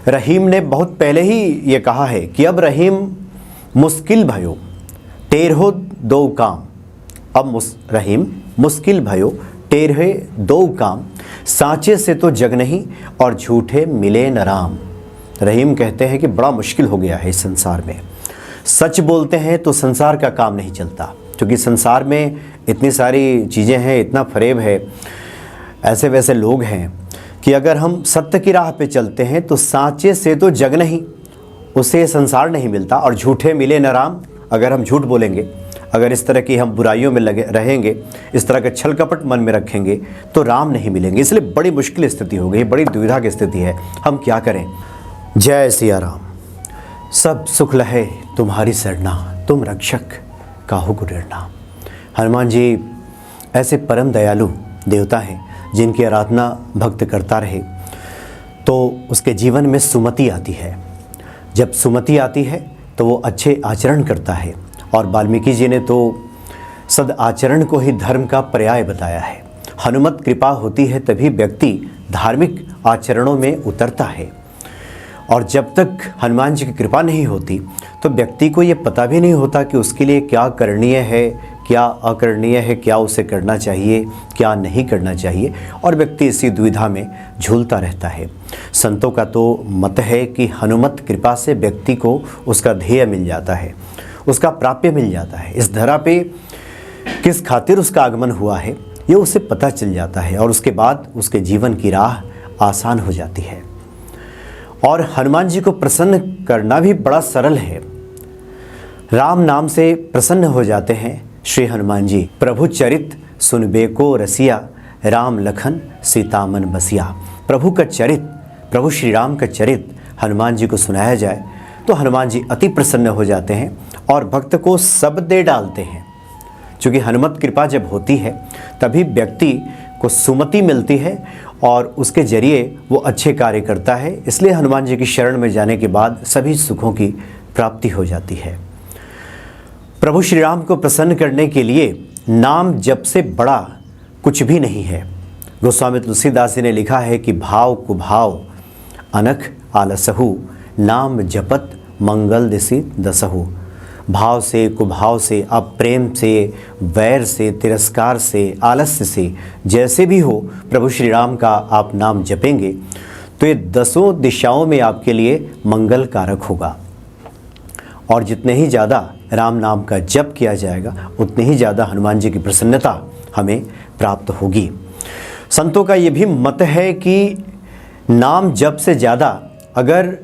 रहीम ने बहुत पहले ही ये कहा है कि अब रहीम मुश्किल भयो टेरहो दो काम। अब रहीम मुश्किल भयो टेरहे दो काम, साँचे से तो जग नहीं और झूठे मिले न राम। रहीम कहते हैं कि बड़ा मुश्किल हो गया है इस संसार में। सच बोलते हैं तो संसार का काम नहीं चलता, क्योंकि संसार में इतनी सारी चीज़ें हैं, इतना फरेब है, ऐसे वैसे लोग हैं कि अगर हम सत्य की राह पे चलते हैं तो साँचे से तो जग नहीं, उसे संसार नहीं मिलता, और झूठे मिले न राम। अगर हम झूठ बोलेंगे, अगर इस तरह की हम बुराइयों में लगे रहेंगे, इस तरह के छल कपट मन में रखेंगे तो राम नहीं मिलेंगे। इसलिए बड़ी मुश्किल स्थिति हो गई, बड़ी दुविधा की स्थिति है। हम क्या करें? जय सिया राम। सब सुख लहे तुम्हारी सरना, तुम रक्षक काहू को डरना। हनुमान जी ऐसे परम दयालु देवता हैं जिनकी आराधना भक्त करता रहे तो उसके जीवन में सुमति आती है। जब सुमति आती है तो वो अच्छे आचरण करता है, और वाल्मीकि जी ने तो सद आचरण को ही धर्म का पर्याय बताया है। हनुमत कृपा होती है तभी व्यक्ति धार्मिक आचरणों में उतरता है, और जब तक हनुमान जी की कृपा नहीं होती तो व्यक्ति को ये पता भी नहीं होता कि उसके लिए क्या करणीय है, क्या अकरणीय है, क्या उसे करना चाहिए, क्या नहीं करना चाहिए, और व्यक्ति इसी दुविधा में झूलता रहता है। संतों का तो मत है कि हनुमत कृपा से व्यक्ति को उसका ध्येय मिल जाता है, उसका प्राप्य मिल जाता है। इस धरा पे किस खातिर उसका आगमन हुआ है ये उसे पता चल जाता है, और उसके बाद उसके जीवन की राह आसान हो जाती है। और हनुमान जी को प्रसन्न करना भी बड़ा सरल है। राम नाम से प्रसन्न हो जाते हैं श्री हनुमान जी। प्रभु चरित सुनबे को रसिया, राम लखन सीतामन बसिया। प्रभु का चरित, प्रभु श्री राम का चरित हनुमान जी को सुनाया जाए तो हनुमान जी अति प्रसन्न हो जाते हैं और भक्त को सब दे डालते हैं। क्योंकि हनुमत कृपा जब होती है तभी व्यक्ति को सुमति मिलती है और उसके जरिए वो अच्छे कार्य करता है। इसलिए हनुमान जी की शरण में जाने के बाद सभी सुखों की प्राप्ति हो जाती है। प्रभु श्री राम को प्रसन्न करने के लिए नाम जप से बड़ा कुछ भी नहीं है। गोस्वामी तुलसीदास जी ने लिखा है कि भाव कुभाव अनख आलसहु, नाम जपत मंगल दिसि दसहु। भाव से, कुभाव से, अप्रेम से, वैर से, तिरस्कार से, आलस्य से, जैसे भी हो प्रभु श्री राम का आप नाम जपेंगे तो ये 10 दिशाओं में आपके लिए मंगल कारक होगा। और जितने ही ज़्यादा राम नाम का जप किया जाएगा उतनी ही ज़्यादा हनुमान जी की प्रसन्नता हमें प्राप्त होगी। संतों का ये भी मत है कि नाम जप से ज़्यादा अगर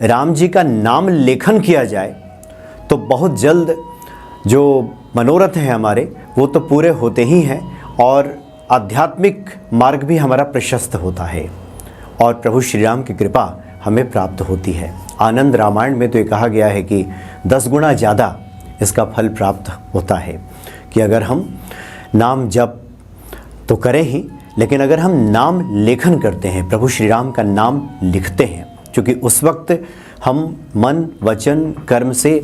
राम जी का नाम लेखन किया जाए तो बहुत जल्द जो मनोरथ हैं हमारे वो तो पूरे होते ही हैं, और आध्यात्मिक मार्ग भी हमारा प्रशस्त होता है, और प्रभु श्री राम की कृपा हमें प्राप्त होती है। आनंद रामायण में तो ये कहा गया है कि 10 गुना ज़्यादा इसका फल प्राप्त होता है कि अगर हम नाम जप तो करें ही, लेकिन अगर हम नाम लेखन करते हैं, प्रभु श्री राम का नाम लिखते हैं, क्योंकि उस वक्त हम मन वचन कर्म से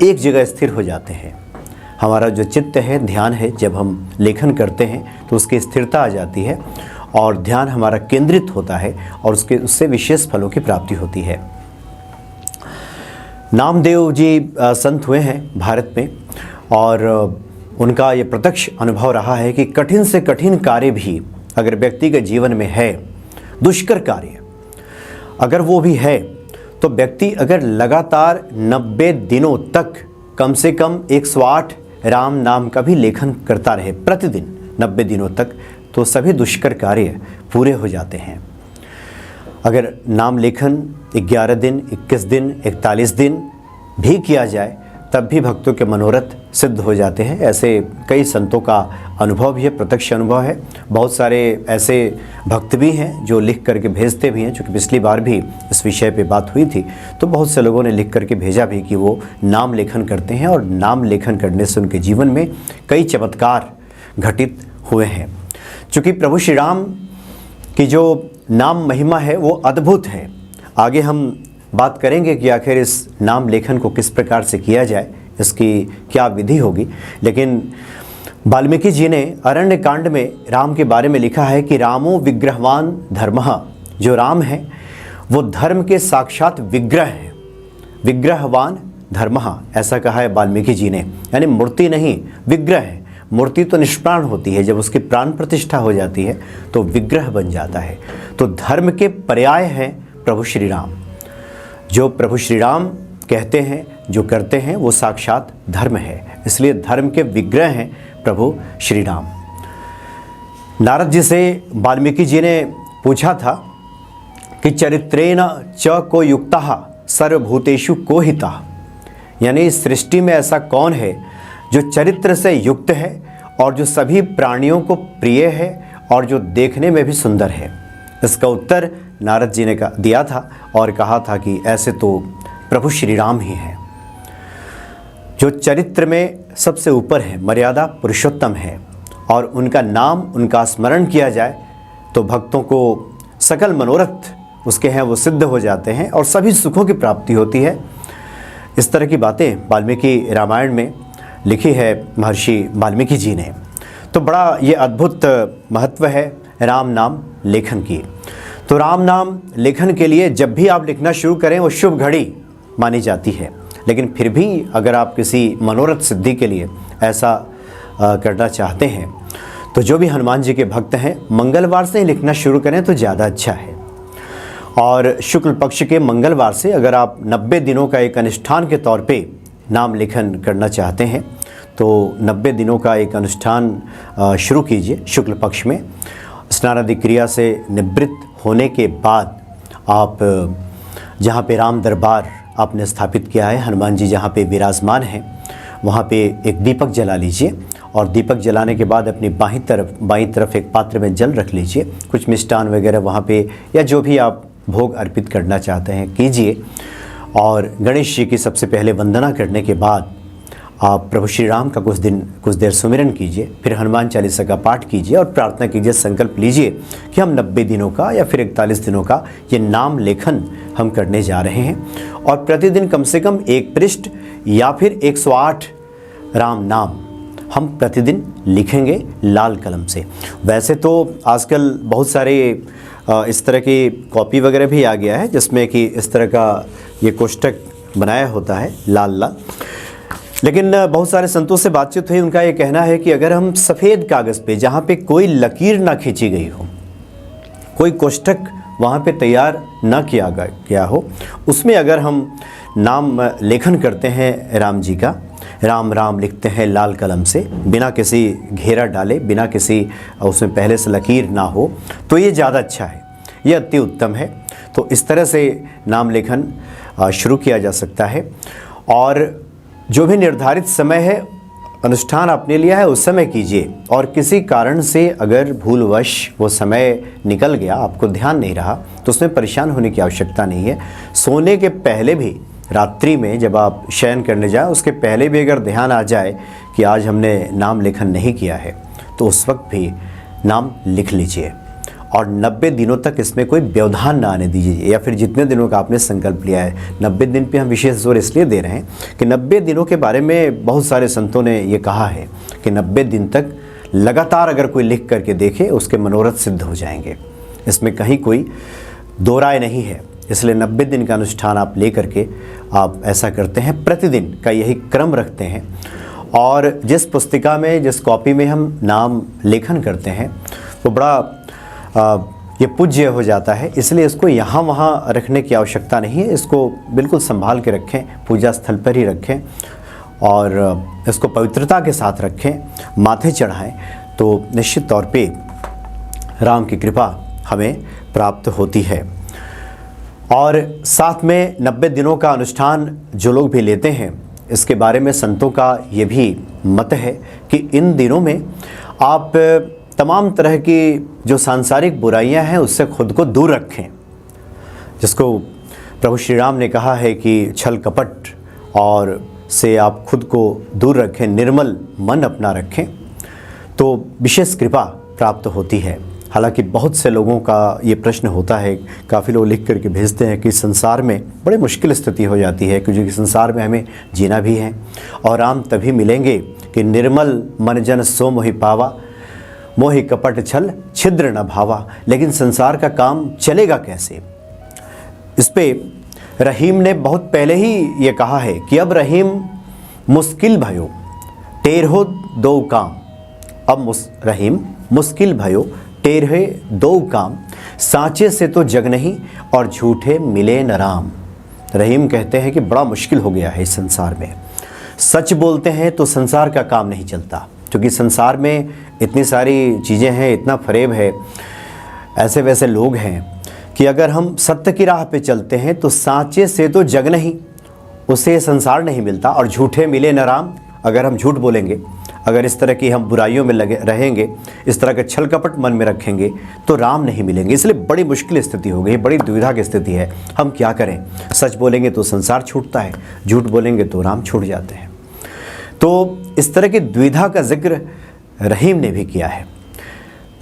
एक जगह स्थिर हो जाते हैं। हमारा जो चित्त है, ध्यान है, जब हम लेखन करते हैं तो उसकी स्थिरता आ जाती है और ध्यान हमारा केंद्रित होता है और उससे विशेष फलों की प्राप्ति होती है। नामदेव जी संत हुए हैं भारत में, और उनका ये प्रत्यक्ष अनुभव रहा है कि कठिन से कठिन कार्य भी अगर व्यक्ति के जीवन में है, दुष्कर कार्य अगर वो भी है, तो व्यक्ति अगर लगातार 90 दिनों तक कम से कम 108 राम नाम का भी लेखन करता रहे प्रतिदिन 90 दिनों तक, तो सभी दुष्कर कार्य पूरे हो जाते हैं। अगर नाम लेखन 11 दिन, 21 दिन, 41 दिन भी किया जाए तब भी भक्तों के मनोरथ सिद्ध हो जाते हैं। ऐसे कई संतों का अनुभव भी है, प्रत्यक्ष अनुभव है। बहुत सारे ऐसे भक्त भी हैं जो लिख करके भेजते भी हैं। चूँकि पिछली बार भी इस विषय पे बात हुई थी तो बहुत से लोगों ने लिख करके भेजा भी कि वो नाम लेखन करते हैं, और नाम लेखन करने से उनके जीवन में कई चमत्कार घटित हुए हैं। चूँकि प्रभु श्री राम की जो नाम महिमा है वो अद्भुत है। आगे हम बात करेंगे कि आखिर इस नाम लेखन को किस प्रकार से किया जाए, इसकी क्या विधि होगी। लेकिन वाल्मीकि जी ने अरण्य कांड में राम के बारे में लिखा है कि रामो विग्रहवान धर्मः, जो राम है वो धर्म के साक्षात विग्रह हैं। विग्रहवान धर्मः, ऐसा कहा है वाल्मीकि जी ने, यानी मूर्ति नहीं विग्रह है। मूर्ति तो निष्प्राण होती है, जब उसकी प्राण प्रतिष्ठा हो जाती है तो विग्रह बन जाता है। तो धर्म के पर्याय हैं प्रभु श्री राम। जो प्रभु श्री राम कहते हैं, जो करते हैं, वो साक्षात धर्म है। इसलिए धर्म के विग्रह हैं प्रभु श्री राम। नारद जी से वाल्मीकि जी ने पूछा था कि चरित्रेण च को युक्तः सर्वभूतेषु को हितः, यानी इस सृष्टि में ऐसा कौन है जो चरित्र से युक्त है और जो सभी प्राणियों को प्रिय है और जो देखने में भी सुंदर है। इसका उत्तर नारद जी ने दिया था और कहा था कि ऐसे तो प्रभु श्री राम ही हैं, जो चरित्र में सबसे ऊपर है, मर्यादा पुरुषोत्तम है, और उनका नाम, उनका स्मरण किया जाए तो भक्तों को सकल मनोरथ उसके हैं वो सिद्ध हो जाते हैं और सभी सुखों की प्राप्ति होती है। इस तरह की बातें वाल्मीकि रामायण में लिखी है महर्षि वाल्मीकि जी ने। तो बड़ा ये अद्भुत महत्व है राम नाम लेखन की। तो राम नाम लेखन के लिए जब भी आप लिखना शुरू करें वो शुभ घड़ी मानी जाती है, लेकिन फिर भी अगर आप किसी मनोरथ सिद्धि के लिए ऐसा करना चाहते हैं तो जो भी हनुमान जी के भक्त हैं मंगलवार से ही लिखना शुरू करें तो ज़्यादा अच्छा है। और शुक्ल पक्ष के मंगलवार से अगर आप 90 दिनों का एक अनुष्ठान के तौर पे नाम लेखन करना चाहते हैं तो 90 दिनों का एक अनुष्ठान शुरू कीजिए शुक्ल पक्ष में। स्नानादि क्रिया से निवृत्त होने के बाद आप जहाँ पे राम दरबार आपने स्थापित किया है, हनुमान जी जहाँ पे विराजमान हैं, वहाँ पे एक दीपक जला लीजिए और दीपक जलाने के बाद अपनी बाईं तरफ एक पात्र में जल रख लीजिए। कुछ मिष्टान वगैरह वहाँ पे या जो भी आप भोग अर्पित करना चाहते हैं कीजिए। और गणेश जी की सबसे पहले वंदना करने के बाद आप प्रभु श्री राम का कुछ देर सुमिरन कीजिए, फिर हनुमान चालीसा का पाठ कीजिए और प्रार्थना कीजिए, संकल्प लीजिए कि हम 90 दिनों का या फिर 41 दिनों का ये नाम लेखन हम करने जा रहे हैं और प्रतिदिन कम से कम एक पृष्ठ या फिर 108 राम नाम हम प्रतिदिन लिखेंगे लाल कलम से। वैसे तो आजकल बहुत सारे इस तरह की कॉपी वगैरह भी आ गया है जिसमें कि इस तरह का ये कोष्ठक बनाया होता है लाल लाल, लेकिन बहुत सारे संतों से बातचीत हुई, उनका ये कहना है कि अगर हम सफ़ेद कागज़ पे जहाँ पे कोई लकीर ना खींची गई हो, कोई कोष्ठक वहाँ पे तैयार ना किया गया हो, उसमें अगर हम नाम लेखन करते हैं राम जी का, राम राम लिखते हैं लाल कलम से बिना किसी घेरा डाले, बिना किसी उसमें पहले से लकीर ना हो, तो ये ज़्यादा अच्छा है, ये अति उत्तम है। तो इस तरह से नाम लेखन शुरू किया जा सकता है। और जो भी निर्धारित समय है अनुष्ठान आपने लिया है उस समय कीजिए, और किसी कारण से अगर भूलवश वो समय निकल गया, आपको ध्यान नहीं रहा, तो उसमें परेशान होने की आवश्यकता नहीं है। सोने के पहले भी, रात्रि में जब आप शयन करने जाएं उसके पहले भी अगर ध्यान आ जाए कि आज हमने नाम लेखन नहीं किया है तो उस वक्त भी नाम लिख लीजिए और 90 दिनों तक इसमें कोई व्यवधान ना आने दीजिए, या फिर जितने दिनों का आपने संकल्प लिया है। 90 दिन पे हम विशेष जोर इसलिए दे रहे हैं कि 90 दिनों के बारे में बहुत सारे संतों ने ये कहा है कि 90 दिन तक लगातार अगर कोई लिख करके देखे उसके मनोरथ सिद्ध हो जाएंगे। इसमें कहीं कोई दो राय नहीं है। इसलिए 90 दिन का अनुष्ठान आप ले करके आप ऐसा करते हैं, प्रतिदिन का यही क्रम रखते हैं। और जिस पुस्तिका में, जिस कॉपी में हम नाम लेखन करते हैं वो बड़ा ये पूज्य हो जाता है, इसलिए इसको यहाँ वहाँ रखने की आवश्यकता नहीं है। इसको बिल्कुल संभाल के रखें, पूजा स्थल पर ही रखें और इसको पवित्रता के साथ रखें, माथे चढ़ाएं, तो निश्चित तौर पे राम की कृपा हमें प्राप्त होती है। और साथ में 90 दिनों का अनुष्ठान जो लोग भी लेते हैं, इसके बारे में संतों का ये भी मत है कि इन दिनों में आप तमाम तरह की जो सांसारिक बुराइयां हैं उससे खुद को दूर रखें, जिसको प्रभु श्री राम ने कहा है कि छल कपट और से आप खुद को दूर रखें, निर्मल मन अपना रखें, तो विशेष कृपा प्राप्त होती है। हालांकि बहुत से लोगों का ये प्रश्न होता है, काफ़ी लोग लिख करके भेजते हैं कि संसार में बड़ी मुश्किल स्थिति हो जाती है, क्योंकि संसार में हमें जीना भी है और राम तभी मिलेंगे कि निर्मल मन जन सो मोहि पावा, मोहि कपट छल छिद्र न भावा। लेकिन संसार का काम चलेगा कैसे? इस पे रहीम ने बहुत पहले ही ये कहा है कि अब रहीम मुश्किल भयो टेरहो दो काम। अब रहीम मुश्किल भयो टेरहे दो काम, सांचे से तो जग नहीं और झूठे मिले न राम। रहीम कहते हैं कि बड़ा मुश्किल हो गया है इस संसार में। सच बोलते हैं तो संसार का काम नहीं चलता, क्योंकि संसार में इतनी सारी चीज़ें हैं, इतना फरेब है, ऐसे वैसे लोग हैं कि अगर हम सत्य की राह पे चलते हैं तो सांचे से तो जग नहीं, उसे संसार नहीं मिलता, और झूठे मिले न राम। अगर हम झूठ बोलेंगे, अगर इस तरह की हम बुराइयों में लगे रहेंगे, इस तरह के छल कपट मन में रखेंगे तो राम नहीं मिलेंगे। इसलिए बड़ी मुश्किल स्थिति हो गई, बड़ी दुविधा की स्थिति है। हम क्या करें? सच बोलेंगे तो संसार छूटता है, झूठ बोलेंगे तो राम छूट जाते हैं। तो इस तरह की दुविधा का जिक्र रहीम ने भी किया है,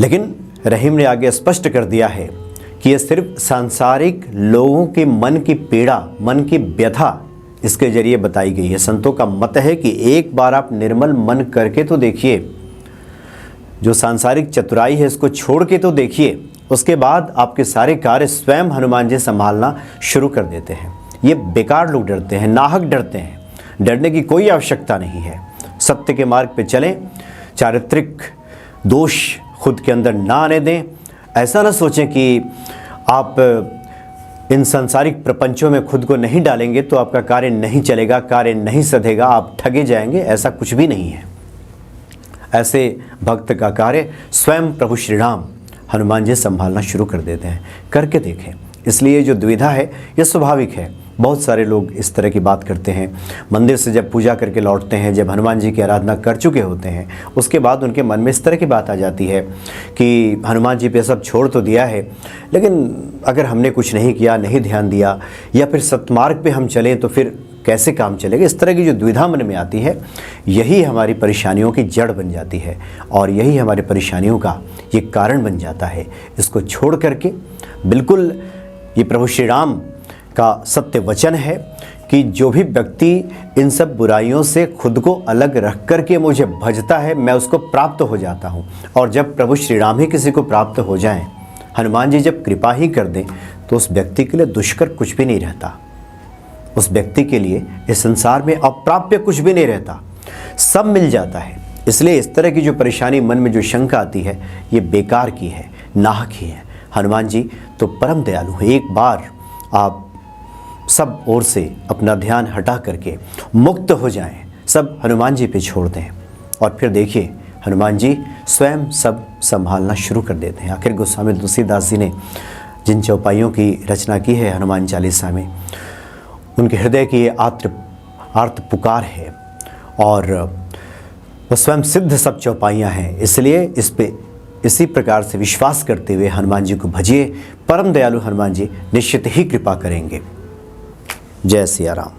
लेकिन रहीम ने आगे स्पष्ट कर दिया है कि यह सिर्फ सांसारिक लोगों के मन की पीड़ा, मन की व्यथा इसके जरिए बताई गई है। संतों का मत है कि एक बार आप निर्मल मन करके तो देखिए, जो सांसारिक चतुराई है इसको छोड़ के तो देखिए, उसके बाद आपके सारे कार्य स्वयं हनुमान जी संभालना शुरू कर देते हैं। ये बेकार लोग डरते हैं, नाहक डरते हैं। डरने की कोई आवश्यकता नहीं है। सत्य के मार्ग पे चलें, चारित्रिक दोष खुद के अंदर ना आने दें। ऐसा ना सोचें कि आप इन सांसारिक प्रपंचों में खुद को नहीं डालेंगे तो आपका कार्य नहीं चलेगा, कार्य नहीं सधेगा, आप ठगे जाएंगे। ऐसा कुछ भी नहीं है। ऐसे भक्त का कार्य स्वयं प्रभु श्री राम हनुमान जी संभालना शुरू कर देते हैं। करके देखें। इसलिए जो दुविधा है ये स्वाभाविक है। बहुत सारे लोग इस तरह की बात करते हैं। मंदिर से जब पूजा करके लौटते हैं, जब हनुमान जी की आराधना कर चुके होते हैं, उसके बाद उनके मन में इस तरह की बात आ जाती है कि हनुमान जी पे सब छोड़ तो दिया है, लेकिन अगर हमने कुछ नहीं किया, नहीं ध्यान दिया, या फिर सत्मार्ग पे हम चलें तो फिर कैसे काम चलेगा। इस तरह की जो दुविधा मन में आती है, यही हमारी परेशानियों की जड़ बन जाती है और यही हमारी परेशानियों का ये कारण बन जाता है। इसको छोड़ करके बिल्कुल, ये प्रभु श्री राम का सत्य वचन है कि जो भी व्यक्ति इन सब बुराइयों से खुद को अलग रख करके मुझे भजता है, मैं उसको प्राप्त हो जाता हूँ। और जब प्रभु श्री राम ही किसी को प्राप्त हो जाएं, हनुमान जी जब कृपा ही कर दें, तो उस व्यक्ति के लिए दुष्कर कुछ भी नहीं रहता। उस व्यक्ति के लिए इस संसार में अप्राप्य कुछ भी नहीं रहता, सब मिल जाता है। इसलिए इस तरह की जो परेशानी, मन में जो शंका आती है, ये बेकार की है, नाहक ही है। हनुमान जी तो परम दयालु है। एक बार आप सब ओर से अपना ध्यान हटा करके मुक्त हो जाएं, सब हनुमान जी पे छोड़ दें, और फिर देखिए हनुमान जी स्वयं सब संभालना शुरू कर देते हैं। आखिर गोस्वामी तुलसीदास जी ने जिन चौपाइयों की रचना की है हनुमान चालीसा में, उनके हृदय की ये आर्त पुकार है और वो स्वयं सिद्ध सब चौपाइयाँ हैं। इसलिए इस पे इसी प्रकार से विश्वास करते हुए हनुमान जी को भजिए। परम दयालु हनुमान जी निश्चित ही कृपा करेंगे। जय सिया राम।